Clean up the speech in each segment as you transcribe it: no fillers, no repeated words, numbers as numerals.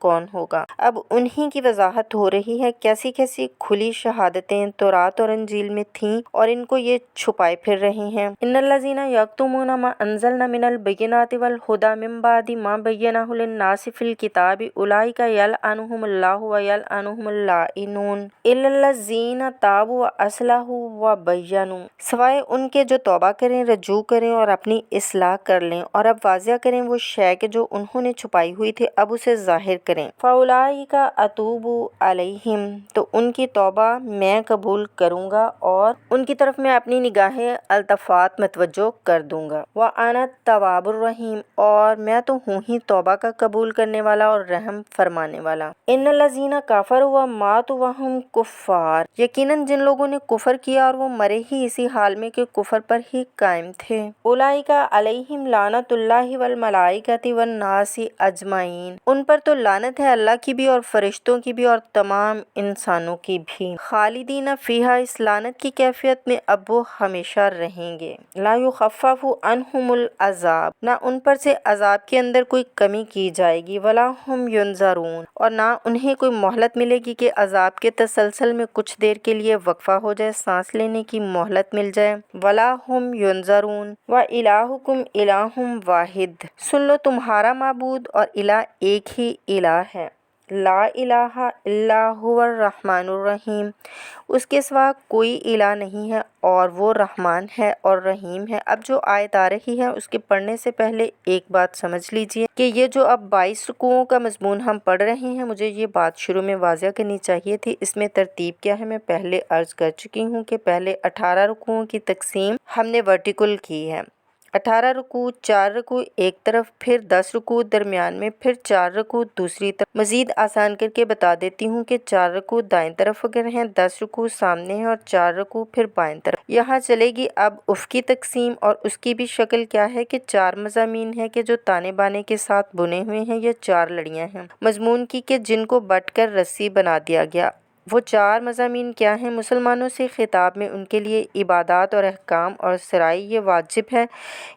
کون ہوگا۔ اب انہی کی وضاحت ہو رہی ہے کیسی کیسی کھلی شہادتیں تورات اور انجیل میں تھیں اور ان کو یہ چھپائے پھر رہے ہیں۔ ان الذین یکتمون ما انزلنا من البینات والہدی من بعد ما بینہ للناس فی الکتاب اولئک یلعنہم اللہ ویلعنہم اللاعنون الا الذین تابوا واصلحوا وبینوا، سوائے ان کے جو توبہ کریں، رجوع کریں اور اپنی اصلاح کر لیں اور اب واضح کریں وہ شے کہ جو انہوں نے چھپائی ہوئی تھی اب اسے ظاہر کریں۔ فاولئک اتوب علیہم، تو ان کی توبہ میں قبول کروں گا اور ان کی طرف میں اپنی نگاہ التفات متوجہ کر دوں گا۔ وَأَنَا التَّوَّابُ الرَّحِيمُ، اور میں تو ہوں ہی توبہ کا قبول کرنے والا اور رحم فرمانے والا۔ ان الذین کفروا وماتوا وہم کفار، یقیناً جن لوگوں نے کفر کیا اور وہ مرے ہی اسی حال میں کہ کفر پر ہی قائم تھے۔ اولئک علیہم لعنۃ اللہ والملائکۃ والناس اجمعین، ان پر تو لعنت ہے اللہ کی بھی اور فرشتوں کی بھی اور تمام انسانوں کی بھی۔ خالدین فیہا، اس لعنت کی کیفیت میں اب وہ ہمیشہ رہیں گے۔ لا یخفف عنہم العذاب، نہ ان پر سے عذاب کے اندر کوئی کمی کی جائے گی۔ ولا ہم ینظرون، اور نہ انہیں کوئی مہلت ملے گی کہ عذاب کے تسلسل میں کچھ دیر کے لیے وقفہ ہو جائے، سانس لینے کی مہلت مل جائے۔ ولا ہم ینظرون وَإِلَٰهُكُمْ إِلَٰهٌ واحد، سن لو تمہارا معبود اور الہ ایک ہی الہ ہے۔ لا الہ الا هو الرحمن الرحیم، اس کے سوا کوئی الہ نہیں ہے اور وہ رحمان ہے اور رحیم ہے۔ اب جو آیت آ رہی ہے اس کے پڑھنے سے پہلے ایک بات سمجھ لیجئے کہ یہ جو اب 22 رکوعوں کا مضمون ہم پڑھ رہے ہیں، مجھے یہ بات شروع میں واضح کرنی چاہیے تھی۔ اس میں ترتیب کیا ہے میں پہلے عرض کر چکی ہوں کہ پہلے 18 رکوعوں کی تقسیم ہم نے ورٹیکل کی ہے۔ 18 رکوع، 4 رکوع ایک طرف، پھر 10 رکوع درمیان میں، پھر 4 رکوع دوسری طرف۔ مزید آسان کر کے بتا دیتی ہوں کہ 4 رکوع دائیں طرف اگر ہیں، 10 رکوع سامنے ہیں اور 4 رکوع پھر بائیں طرف۔ یہاں چلے گی اب افقی تقسیم، اور اس کی بھی شکل کیا ہے کہ 4 مضامین ہیں کہ جو تانے بانے کے ساتھ بنے ہوئے ہیں، یہ 4 لڑیاں ہیں مضمون کی کہ جن کو بٹ کر رسی بنا دیا گیا۔ وہ 4 مضامین کیا ہیں؟ مسلمانوں سے خطاب میں ان کے لیے عبادات اور احکام اور شرائع، یہ واجب ہے،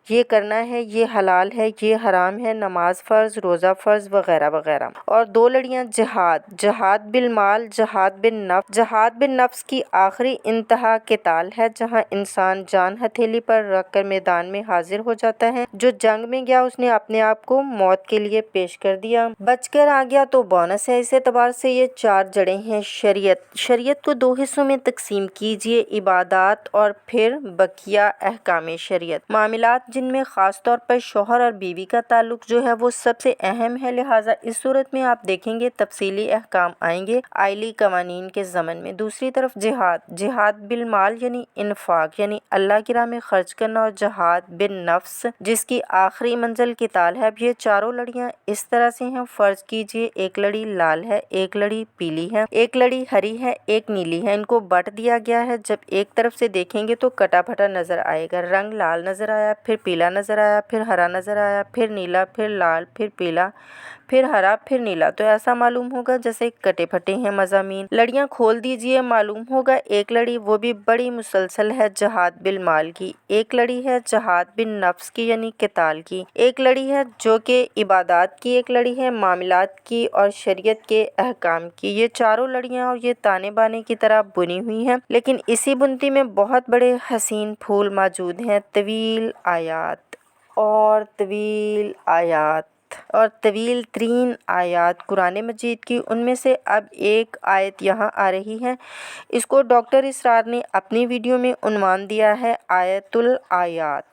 یہ کرنا ہے، یہ حلال ہے، یہ حرام ہے، نماز فرض، روزہ فرض وغیرہ وغیرہ۔ اور 2 لڑیاں جہاد، جہاد بالمال، جہاد بالنفس۔ جہاد بالنفس کی آخری انتہا قتال ہے، جہاں انسان جان ہتھیلی پر رکھ کر میدان میں حاضر ہو جاتا ہے۔ جو جنگ میں گیا اس نے اپنے آپ کو موت کے لیے پیش کر دیا، بچ کر آ گیا تو بونس ہے۔ اس اعتبار سے یہ 4 جڑیں ہیں۔ شریعت کو 2 حصوں میں تقسیم کیجئے، عبادات اور پھر بقیہ احکام شریعت۔ معاملات جن میں خاص طور پر شوہر اور بیوی کا تعلق جو ہے وہ سب سے اہم ہے، لہٰذا اس صورت میں آپ دیکھیں گے تفصیلی احکام آئیں گے آئلی قوانین کے ضمن میں۔ دوسری طرف جہاد بالمال یعنی انفاق، یعنی اللہ کی راہ میں خرچ کرنا، اور جہاد بالنفس جس کی آخری منزل قتال ہے۔ اب یہ 4 لڑیاں اس طرح سے ہیں، فرض کیجئے ایک لڑی لال ہے، ایک لڑی پیلی ہے، ایک لڑی ہری ہے، ایک نیلی ہے، ان کو بٹ دیا گیا ہے۔ جب ایک طرف سے دیکھیں گے تو کٹا پھٹا نظر آئے گا، رنگ لال نظر آیا، پھر پیلا نظر آیا، پھر ہرا نظر آیا، پھر نیلا، پھر لال، پھر پیلا، پھر ہرا، پھر نیلا، تو ایسا معلوم ہوگا جیسے کٹے پھٹے ہیں مضامین۔ لڑیاں کھول دیجئے، معلوم ہوگا ایک لڑی وہ بھی بڑی مسلسل ہے جہاد بالمال کی، ایک لڑی ہے جہاد بالنفس کی یعنی قتال کی، ایک لڑی ہے جو کہ عبادات کی، ایک لڑی ہے معاملات کی اور شریعت کے احکام کی۔ یہ 4 لڑیاں اور یہ تانے بانے کی طرح بنی ہوئی ہیں، لیکن اسی بنتی میں بہت بڑے حسین پھول موجود ہیں، طویل آیات اور طویل ترین آیات قرآن مجید کی۔ ان میں سے اب ایک آیت یہاں آ رہی ہے، اس کو ڈاکٹر اسرار نے اپنی ویڈیو میں عنوان دیا ہے آیت الآیات۔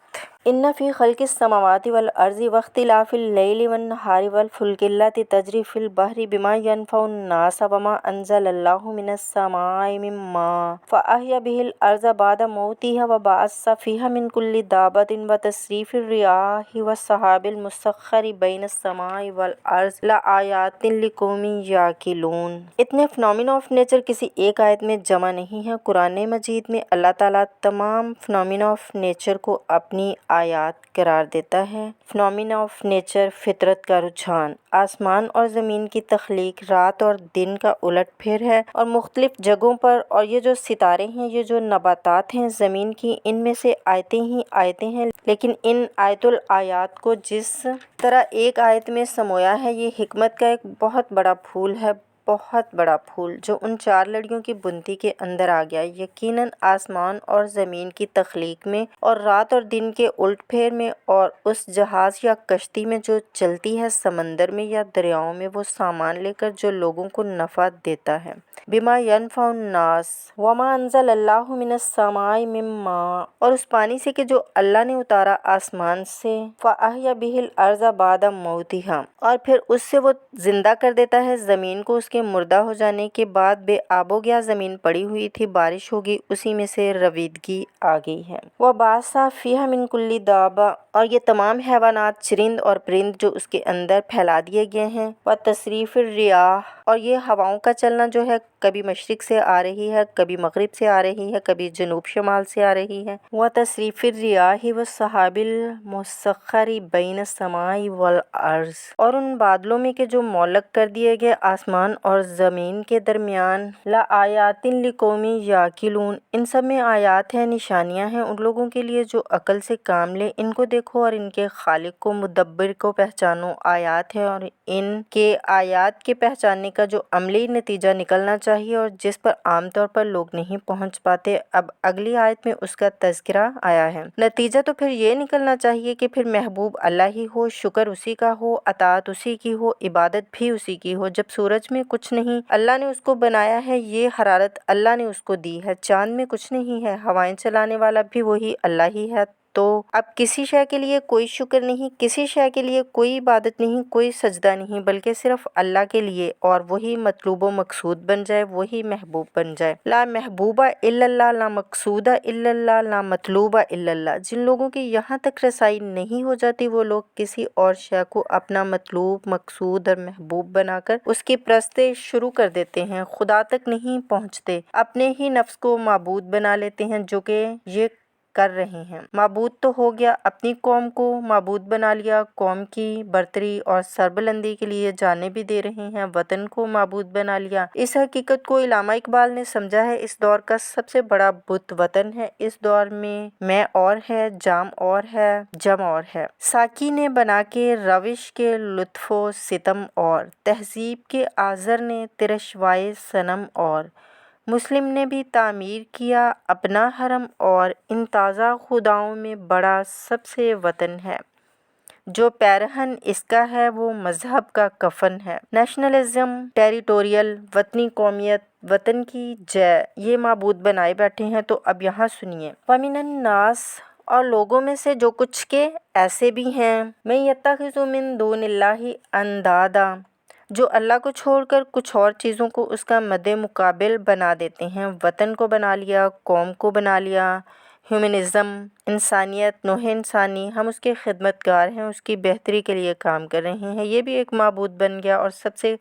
ان فی خلق السماوات والارض واختلاف اللیل والنہار والفلک اللاتی تجری فی البحر بما ینفع الناس وما انزل اللہ من السماء من ماء فاحیا بہ الارض بعد موتها وبعث فیہا من کل دابۃ وتصریف الرياح والسحاب المسخر بین السماء والارض لآیات لقوم یعقلون۔ اتنے فنامنا آف نیچر کسی ایک آیت میں جمع نہیں ہیں۔ قرآن مجید میں اللہ تعالیٰ تمام فنامنا آف نیچر کو اپنی آیات قرار دیتا ہے۔ فنومینا آف نیچر، فطرت کا رجحان، آسمان اور زمین کی تخلیق رات اور دن کا الٹ پھیر ہے اور مختلف جگہوں پر، اور یہ جو ستارے ہیں، یہ جو نباتات ہیں زمین کی، ان میں سے آیتیں ہی آیتیں ہیں، لیکن ان آیت الآیات کو جس طرح ایک آیت میں سمویا ہے، یہ حکمت کا ایک بہت بڑا پھول ہے، بہت بڑا پھول جو ان 4 لڑیوں کی بنتی کے اندر آ گیا۔ یقیناً آسمان اور زمین کی تخلیق میں اور رات اور دن کے الٹ پھیر میں اور اس جہاز یا کشتی میں جو چلتی ہے سمندر میں یا دریاؤں میں، وہ سامان لے کر جو لوگوں کو نفع دیتا ہے۔ بما ينفع الناس وما انزل اللہ من السماء من ماء، اور اس پانی سے کہ جو اللہ نے اتارا آسمان سے، فأحیا به الارض بعد موتها، اور پھر اس سے وہ زندہ کر دیتا ہے زمین کو اس کے مردہ ہو جانے کے بعد۔ بے آب و گیا زمین پڑی ہوئی تھی، بارش ہوگی، اسی میں سے رویدگی آ گئی ہے۔ وبعث فیہا من کل دابہ، اور یہ تمام حیوانات، چرند اور پرند جو اس کے اندر پھیلا دیے گئے ہیں۔ وتصریف الریاح، اور یہ ہواؤں کا چلنا جو ہے، کبھی مشرق سے آ رہی ہے، کبھی مغرب سے آ رہی ہے، کبھی جنوب شمال سے آ رہی ہے۔ وتصریف الریاح والسحاب المسخر بین السماء والارض، اور ان بادلوں میں کہ جو معلق کر دیے گئے آسمان اور زمین کے درمیان۔ لآیات لقوم یعقلون، ان سب میں آیات ہیں، نشانیاں ہیں ان لوگوں کے لیے جو عقل سے کام لیں۔ ان کو دیکھو اور ان کے خالق کو، مدبر کو پہچانو۔ آیات ہے اور ان کے آیات کے پہچاننے کا جو عملی نتیجہ نکلنا چاہیے اور جس پر عام طور پر لوگ نہیں پہنچ پاتے، اب اگلی آیت میں اس کا تذکرہ آیا ہے۔ نتیجہ تو پھر یہ نکلنا چاہیے کہ پھر محبوب اللہ ہی ہو، شکر اسی کا ہو، اطاعت اسی کی ہو، عبادت بھی اسی کی ہو۔ جب سورج میں کچھ نہیں، اللہ نے اس کو بنایا ہے، یہ حرارت اللہ نے اس کو دی ہے۔ چاند میں کچھ نہیں ہے، ہوائیں چلانے والا بھی وہی اللہ ہی ہے۔ تو اب کسی شے کے لیے کوئی شکر نہیں، کسی شے کے لیے کوئی عبادت نہیں، کوئی سجدہ نہیں، بلکہ صرف اللہ کے لیے، اور وہی مطلوب و مقصود بن جائے، وہی محبوب بن جائے۔ لا محبوب الا اللہ، لا مقصود الا اللہ، لا مطلوب الا اللہ۔ جن لوگوں کی یہاں تک رسائی نہیں ہو جاتی، وہ لوگ کسی اور شے کو اپنا مطلوب، مقصود اور محبوب بنا کر اس کی پرستش شروع کر دیتے ہیں، خدا تک نہیں پہنچتے، اپنے ہی نفس کو معبود بنا لیتے ہیں، جو کہ یہ کر رہے ہیں۔ معبود تو ہو گیا، اپنی قوم کو معبود بنا لیا، قوم کی برتری اور سربلندی کے لیے جانیں بھی دے رہے ہیں، وطن کو معبود بنا لیا۔ اس حقیقت کو علامہ اقبال نے سمجھا ہے، اس دور کا سب سے بڑا بت وطن ہے۔ اس دور میں اور ہے، جام اور ہے، جم اور ہے۔ ساقی نے بنا کے روش کے لطف و ستم اور، تہذیب کے آزر نے ترشوائے صنم اور، مسلم نے بھی تعمیر کیا اپنا حرم اور، ان تازہ خداؤں میں بڑا سب سے وطن ہے، جو پیرہن اس کا ہے وہ مذہب کا کفن ہے۔ نیشنلزم، ٹیریٹوریل، وطنی قومیت، وطن کی جے، یہ معبود بنائے بیٹھے ہیں۔ تو اب یہاں سنیے۔ وَمِنَ النَّاسِ، اور لوگوں میں سے جو کچھ کے ایسے بھی ہیں، مَن یَتَّخِذُ مِن دُونِ اللہِ اندادا، جو اللہ کو چھوڑ کر کچھ اور چیزوں کو اس کا مد مقابل بنا دیتے ہیں۔ وطن کو بنا لیا، قوم کو بنا لیا، ہیومنزم، انسانیت، نوع انسانی، ہم اس کے خدمت گار ہیں، اس کی بہتری کے لیے کام کر رہے ہیں، یہ بھی ایک معبود بن گیا۔ اور سب سے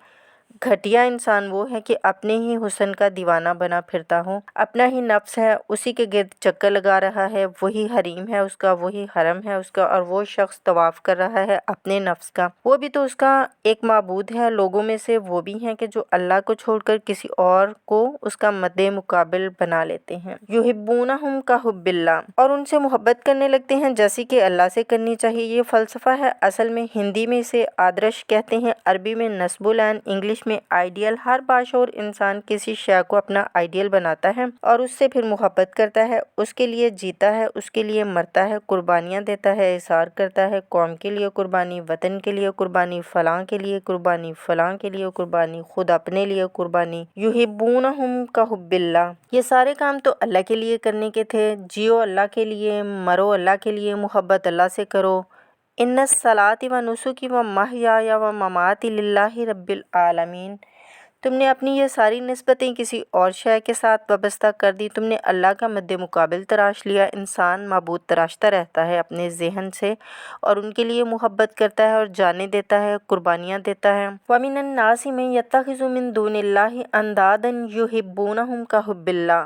گھٹیا انسان وہ ہے کہ اپنے ہی حسن کا دیوانہ بنا پھرتا ہو، اپنا ہی نفس ہے، اسی کے گرد چکر لگا رہا ہے، وہی حریم ہے اس کا، وہی حرم ہے اس کا، اور وہ شخص طواف کر رہا ہے اپنے نفس کا، وہ بھی تو اس کا ایک معبود ہے۔ لوگوں میں سے وہ بھی ہیں کہ جو اللہ کو چھوڑ کر کسی اور کو اس کا مد مقابل بنا لیتے ہیں۔ یحبونہم کحب اللہ، اور ان سے محبت کرنے لگتے ہیں جیسی کہ اللہ سے کرنی چاہیے۔ یہ فلسفہ ہے، اصل میں ہندی میں اسے آدرش کہتے ہیں، عربی میں نصب العین، انگلش میں آئیڈیل۔ ہر باشعور انسان کسی شے کو اپنا آئیڈیل بناتا ہے اور اس سے پھر محبت کرتا ہے، اس کے لیے جیتا ہے، اس کے لیے مرتا ہے، قربانیاں دیتا ہے، اظہار کرتا ہے، قوم کے لیے قربانی، وطن کے لیے قربانی، فلاں کے لیے قربانی، فلاں کے لیے قربانی، خود اپنے لیے قربانی۔ یحبونہم کحب اللہ، یہ سارے کام تو اللہ کے لیے کرنے کے تھے۔ جیو اللہ کے لیے، مرو اللہ کے لیے، محبت اللہ سے کرو۔ ان الصلاۃ ونسکی ومحیای ومماتی للہ رب العالمین، تم نے اپنی یہ ساری نسبتیں کسی اور شے کے ساتھ وابستہ کر دی، تم نے اللہ کا مد مقابل تراش لیا۔ انسان معبود تراشتا رہتا ہے اپنے ذہن سے اور ان کے لیے محبت کرتا ہے اور جانیں دیتا ہے، قربانیاں دیتا ہے۔ وَمِنَ النَّاسِ مَن يَتَّخِذُ مِن دُونِ اللہِ أَندَادًا يُحِبُّونَهُمْ كَحُبِّ اللہِ،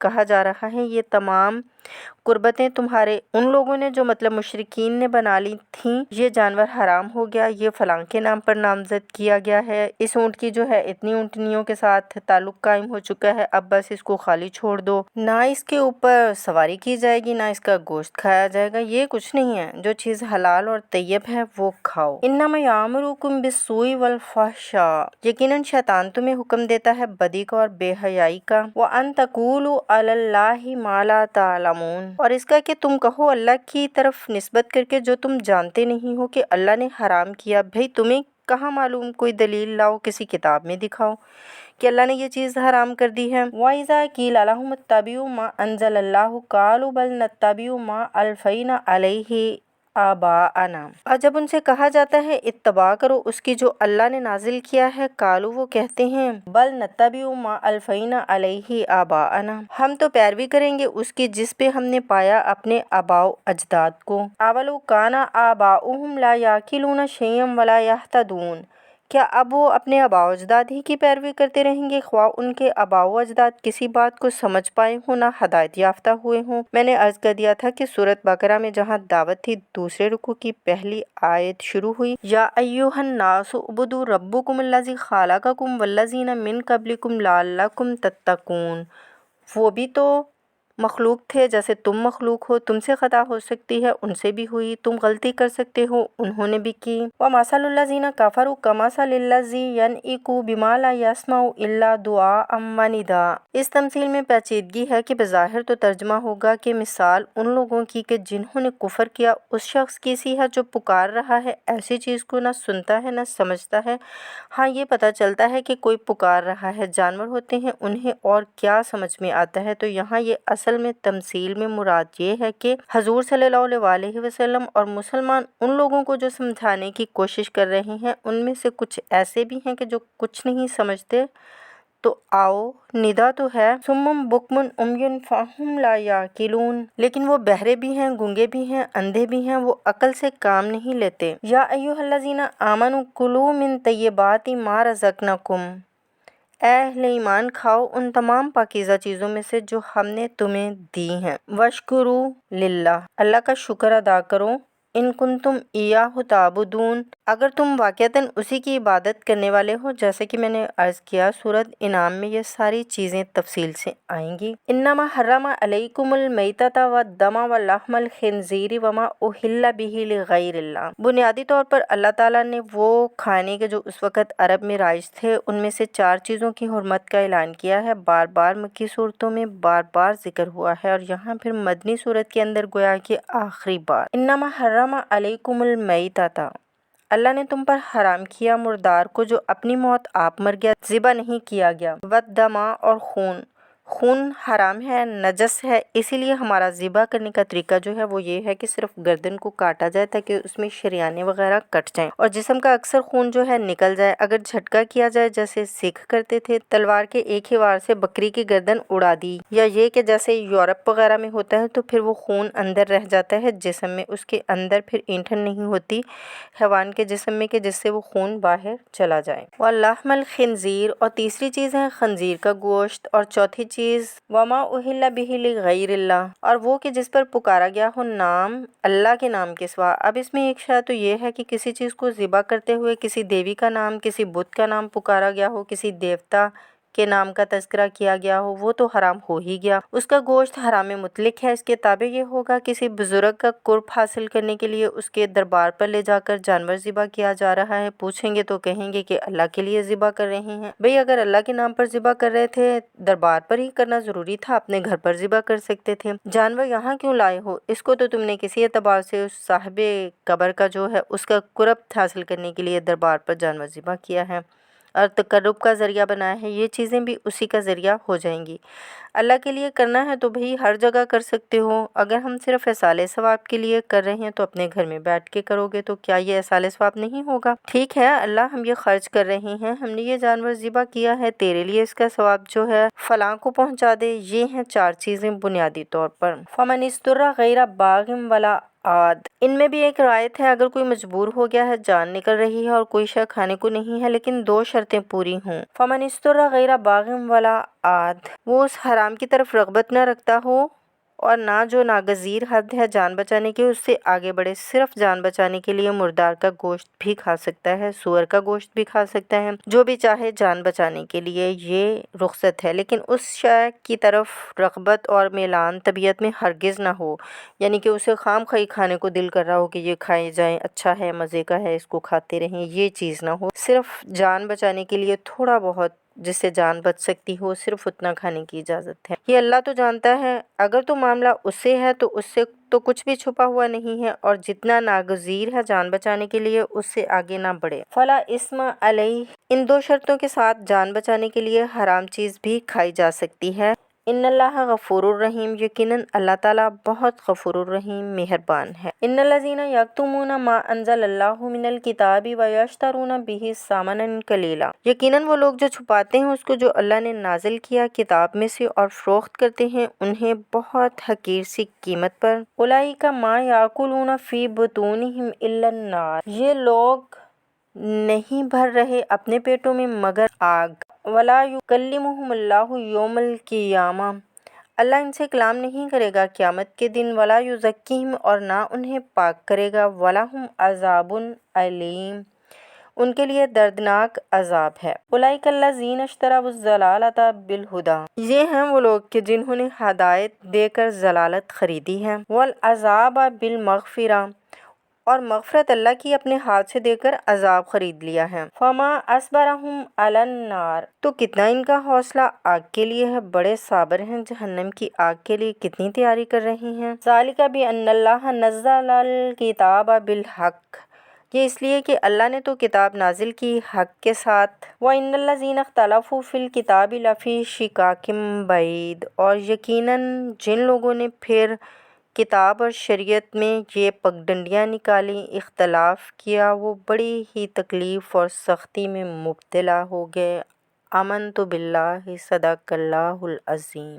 کہا جا رہا ہے یہ تمام قربتیں تمہارے ان لوگوں نے جو مطلب مشرکین نے بنا لی تھیں، یہ جانور حرام ہو گیا، یہ فلاں کے نام پر نامزد کیا گیا ہے، اس اونٹ کی جو ہے اتنی اونٹنیوں کے ساتھ تعلق قائم ہو چکا ہے، اب بس اس کو خالی چھوڑ دو، نہ اس کے اوپر سواری کی جائے گی، نہ اس کا گوشت کھایا جائے گا، یہ کچھ نہیں ہے، جو چیز حلال اور طیب ہے وہ کھاؤ۔ انما یامرکم بالسوء والفحشاء، یقیناً شیطان تمہیں حکم دیتا ہے بدی کا اور بے حیائی کا، وَأَن تَقُولُوا عَلَى اللَّهِ مَا لَا تَعْلَمُونَ، اور اس کا کہ تم کہو اللہ کی طرف نسبت کر کے جو تم جانتے نہیں ہو کہ اللہ نے حرام کیا۔ بھئی تمہیں کہاں معلوم؟ کوئی دلیل لاؤ، کسی کتاب میں دکھاؤ کہ اللہ نے یہ چیز حرام کر دی ہے۔ وَإِذَا قِيلَ لَهُمُ اتَّبِعُوا مَا أَنزَلَ اللَّهُ قَالُوا بَلْ نَتَّبِعُ مَا أَلْفَيْنَا عَلَيْهِ آباءنا، اور جب ان سے کہا جاتا ہے اتباع کرو اس کی جو اللہ نے نازل کیا ہے، قالوا وہ کہتے ہیں بل نتبع ما الفینا علیہ آباءنا، ہم تو پیروی کریں گے اس کی جس پہ ہم نے پایا اپنے آباء و اجداد کو۔ اولو کان آباؤہم لا یاکلون شیئا ولا یہتدون، کیا اب وہ اپنے آباء و اجداد ہی کی پیروی کرتے رہیں گے خواہ ان کے آباء و اجداد کسی بات کو سمجھ پائے ہوں نہ ہدایت یافتہ ہوئے ہوں۔ میں نے عرض کر دیا تھا کہ سورۃ بقرہ میں جہاں دعوت تھی دوسرے رکوع کی پہلی آیت شروع ہوئی یا ایھا الناس اعبدوا ربکم الذی خلقکم والذین من قبلکم لعلکم تتقون، وہ بھی تو مخلوق تھے جیسے تم مخلوق ہو، تم سے خطا ہو سکتی ہے، ان سے بھی ہوئی، تم غلطی کر سکتے ہو، انہوں نے بھی کی۔ وَمَثَلُ الَّذِينَ كَفَرُوا كَمَثَلِ الَّذِي يَنْعِقُ بِمَا لَا يَسْمَعُ إِلَّا دُعَاءً وَنِدَاءً، اس تمثیل میں پیچیدگی ہے کہ بظاہر تو ترجمہ ہوگا کہ مثال ان لوگوں کی کہ جنہوں نے کفر کیا اس شخص کی سی ہے جو پکار رہا ہے ایسی چیز کو نہ سنتا ہے نہ سمجھتا ہے۔ ہاں یہ پتہ چلتا ہے کہ کوئی پکار رہا ہے، جانور ہوتے ہیں انہیں اور کیا سمجھ میں آتا ہے۔ تو یہاں یہ اصل میں تمثیل میں مراد یہ ہے کہ حضور صلی اللہ علیہ وسلم اور مسلمان ان لوگوں کو جو سمجھانے کی کوشش کر رہے ہیں ان میں سے کچھ ایسے بھی ہیں کہ جو کچھ نہیں سمجھتے، تو آؤ ندا تو ہے صم بکم عمی فہم لا یعقلون، لیکن وہ بہرے بھی ہیں، گونگے بھی ہیں، اندھے بھی ہیں، وہ عقل سے کام نہیں لیتے۔ یا ایھا الذین آمنوا کلوا من طیبات ما رزقناکم، اے اہل ایمان کھاؤ ان تمام پاکیزہ چیزوں میں سے جو ہم نے تمہیں دی ہیں۔ واشکروا للہ، اللہ کا شکر ادا کرو، ان کنتم ایاہ تعبدون، اگر تم واقعتاً اسی کی عبادت کرنے والے ہو، جیسے کہ میں نے عرض کیا سورۃ انعام میں یہ ساری چیزیں تفصیل سے آئیں گی۔ انما حرم علیکم المیتۃ والدم ولحم الخنزیر وما اہل بہ لغیر اللہ، بنیادی طور پر اللہ تعالیٰ نے وہ کھانے کے جو اس وقت عرب میں رائج تھے ان میں سے 4 چیزوں کی حرمت کا اعلان کیا ہے، بار بار مکی صورتوں میں بار بار ذکر ہوا ہے اور یہاں پھر مدنی صورت کے اندر گویا کہ آخری بار۔ انما حرم علیکم المیتۃ، اللہ نے تم پر حرام کیا مردار کو جو اپنی موت آپ مر گیا، ذبح نہیں کیا گیا، والدم اور خون، خون حرام ہے، نجس ہے، اسی لیے ہمارا ذبح کرنے کا طریقہ جو ہے وہ یہ ہے کہ صرف گردن کو کاٹا جائے تاکہ اس میں شریانے وغیرہ کٹ جائیں اور جسم کا اکثر خون جو ہے نکل جائے۔ اگر جھٹکا کیا جائے جیسے سکھ کرتے تھے، تلوار کے ایک ہی وار سے بکری کی گردن اڑا دی، یا یہ کہ جیسے یورپ وغیرہ میں ہوتا ہے تو پھر وہ خون اندر رہ جاتا ہے جسم میں، اس کے اندر پھر اینٹھن نہیں ہوتی حیوان کے جسم میں کہ جس سے وہ خون باہر چلا جائے۔ وَلَحْمَ الْخِنْزِيرِ، اور تیسری چیز ہے خنزیر کا گوشت، اور چوتھی چیز وَمَا أُهِلَّ بِهِ لِغَيْرِ اللَّهِ، اور وہ کہ جس پر پکارا گیا ہو نام اللہ کے نام کے سوا۔ اب اس میں ایک شے تو یہ ہے کہ کسی چیز کو ذبح کرتے ہوئے کسی دیوی کا نام، کسی بت کا نام پکارا گیا ہو، کسی دیوتا کے نام کا تذکرہ کیا گیا ہو، وہ تو حرام ہو ہی گیا، اس کا گوشت حرام مطلق ہے۔ اس کے تابع یہ ہوگا کسی بزرگ کا قرب حاصل کرنے کے لیے اس کے دربار پر لے جا کر جانور ذبح کیا جا رہا ہے، پوچھیں گے تو کہیں گے کہ اللہ کے لیے ذبح کر رہے ہیں۔ بھئی اگر اللہ کے نام پر ذبح کر رہے تھے دربار پر ہی کرنا ضروری تھا، اپنے گھر پر ذبح کر سکتے تھے، جانور یہاں کیوں لائے ہو؟ اس کو تو تم نے کسی اعتبار سے اس صاحب قبر کا جو ہے اس کا قرب حاصل کرنے کے لیے دربار پر جانور ذبح کیا ہے اور تقرب کا ذریعہ بنایا ہے، یہ چیزیں بھی اسی کا ذریعہ ہو جائیں گی۔ اللہ کے لیے کرنا ہے تو بھئی ہر جگہ کر سکتے ہو، اگر ہم صرف ایصال ثواب کے لیے کر رہے ہیں تو اپنے گھر میں بیٹھ کے کرو گے تو کیا یہ ایصال ثواب نہیں ہوگا؟ ٹھیک ہے اللہ ہم یہ خرچ کر رہے ہیں، ہم نے یہ جانور ذبح کیا ہے، تیرے لیے اس کا ثواب جو ہے فلاں کو پہنچا دے۔ یہ ہیں 4 چیزیں بنیادی طور پر۔ فَمَنِ اسْتُرَّ غَيْرَ بَاغٍ وَلَا عاد۔ ان میں بھی ایک رعایت ہے، اگر کوئی مجبور ہو گیا ہے، جان نکل رہی ہے اور کوئی شے کھانے کو نہیں ہے، لیکن 2 شرطیں پوری ہوں۔ فمن اضطر غیر باغ ولا عاد، وہ اس حرام کی طرف رغبت نہ رکھتا ہو اور نہ جو ناگزیر حد ہے جان بچانے کے اس سے آگے بڑھے، صرف جان بچانے کے لیے مردار کا گوشت بھی کھا سکتا ہے، سور کا گوشت بھی کھا سکتا ہے، جو بھی چاہے جان بچانے کے لیے یہ رخصت ہے، لیکن اس شے کی طرف رغبت اور میلان طبیعت میں ہرگز نہ ہو، یعنی کہ اسے خام خواہ کھانے کو دل کر رہا ہو کہ یہ کھائے جائیں، اچھا ہے، مزے کا ہے، اس کو کھاتے رہیں، یہ چیز نہ ہو، صرف جان بچانے کے لیے تھوڑا بہت جس سے جان بچ سکتی ہو، صرف اتنا کھانے کی اجازت ہے۔ یہ اللہ تو جانتا ہے، اگر تو معاملہ اس سے ہے تو اس سے تو کچھ بھی چھپا ہوا نہیں ہے، اور جتنا ناگزیر ہے جان بچانے کے لیے اس سے آگے نہ بڑھے۔ فلا اسم علیہ، ان 2 شرطوں کے ساتھ جان بچانے کے لیے حرام چیز بھی کھائی جا سکتی ہے۔ ان اللہ غفور الرحیم، یقیناً اللہ تعالیٰ بہت غفور الرحیم مہربان ہے۔ ان الذین یکتمون ما انزل اللہ من الکتاب ویشترون بہ ثمنا قلیلا، یقیناً وہ لوگ جو چھپاتے ہیں اس کو جو اللہ نے نازل کیا کتاب میں سے اور فروخت کرتے ہیں انہیں بہت حقیر سی قیمت پر۔ اولئک ما یاکلون فی بطونہم الا النار، یہ لوگ نہیں بھر رہے اپنے پیٹوں میں مگر آگ۔ ولا یکلمہم اللہ یوم القیامہ، اللہ ان سے کلام نہیں کرے گا قیامت کے دن۔ ولا یزکیہم، اور نہ انہیں پاک کرے گا۔ ولہم عذاب علیم، ان کے لیے دردناک عذاب ہے۔ اولئک الذین اشتروا الضلالۃ بالہدی، یہ ہیں وہ لوگ کہ جنہوں نے ہدایت دے کر ضلالت خریدی ہے۔ والعذاب بالمغفرہ، اور مغفرت اللہ کی اپنے ہاتھ سے دے کر عذاب خرید لیا ہے۔ فما اصبرہم علی النار، تو کتنا ان کا حوصلہ آگ کے لیے ہے، بڑے صابر ہیں جہنم کی آگ کے لیے کتنی تیاری کر رہے ہیں۔ ذالک بان اللہ نزل الکتاب بالحق، یہ اس لیے کہ اللہ نے تو کتاب نازل کی حق کے ساتھ۔ وَإِنَّ الَّذِينَ اخْتَلَفُوا فِي الْكِتَابِ لَفِي شِقَاقٍ بَعِيدٍ، اور یقیناً جن لوگوں نے پھر کتاب اور شریعت میں یہ پگڈنڈیاں نکالیں، اختلاف کیا، وہ بڑی ہی تکلیف اور سختی میں مبتلا ہو گئے۔ آمنت باللہ، صدق اللہ العظیم۔